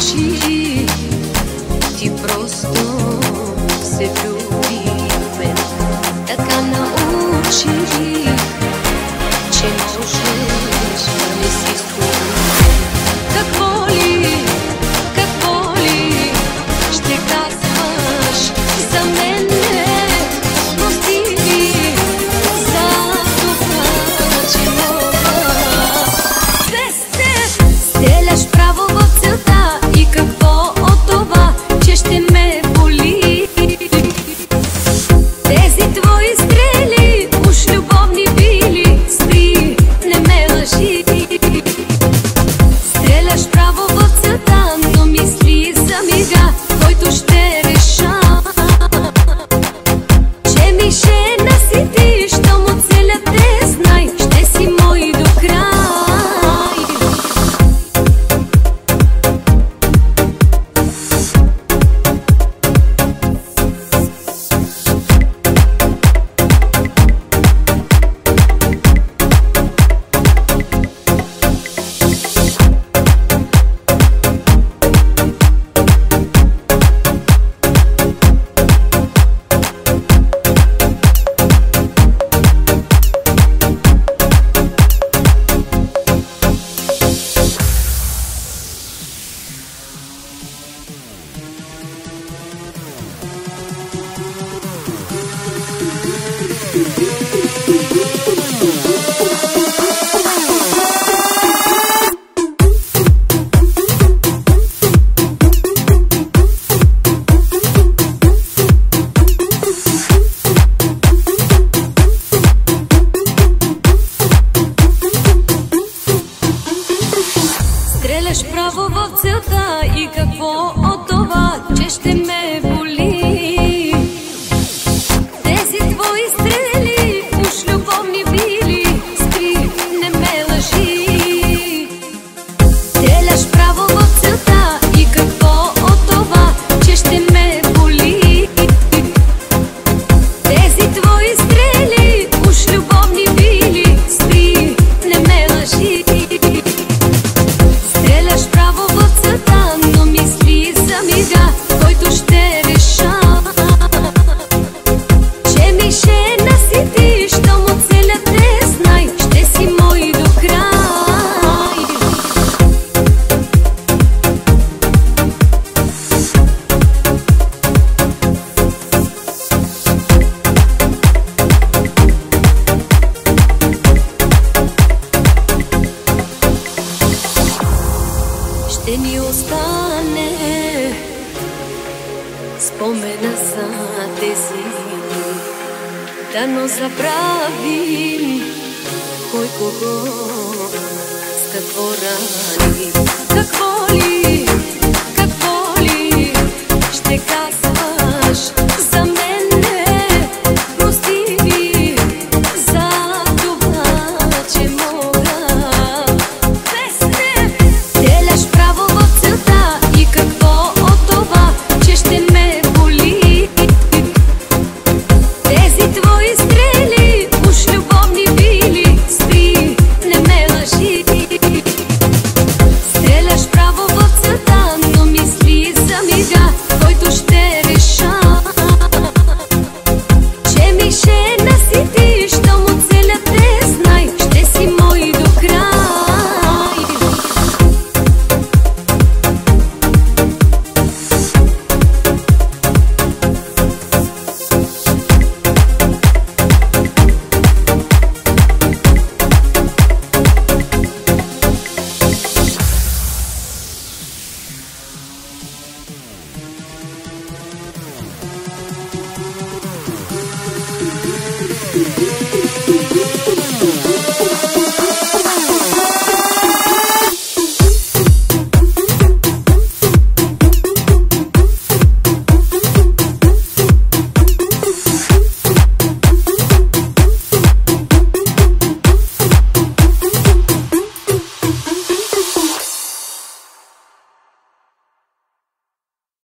научи, ти просто се влюби в мен. Така научи, че можеш да не си спомниш. Какво ли ще казваш за мене? Прости ми за това, че мога без теб. Стреляш право в целта и какво от това, че ще ме боли? Тези твои стрели уж любовни били. Спри, не ме лъжи. Стреляш право в целта, но мисли за мига, който ще реша, че ми ще наситиш, щом от целя те знай, ще си мой до край. Стреляш право в целта и какво от това, че ще ме боли? Тези твои стрели уж любовни били. Спри, не ме лъжи. Стреляш право в целта и какво от това, че ще ме боли? Тези твои стрели уж любовни били. Спри, не ме лъжи. Стреляш право в целта, но мисли за мига, който ще реша, че ми ще наситиш, щом от целя те знай, ще си мой до край. Ще ни остане спомена за тези дни, дано забравим кой кого с какво рани. Какво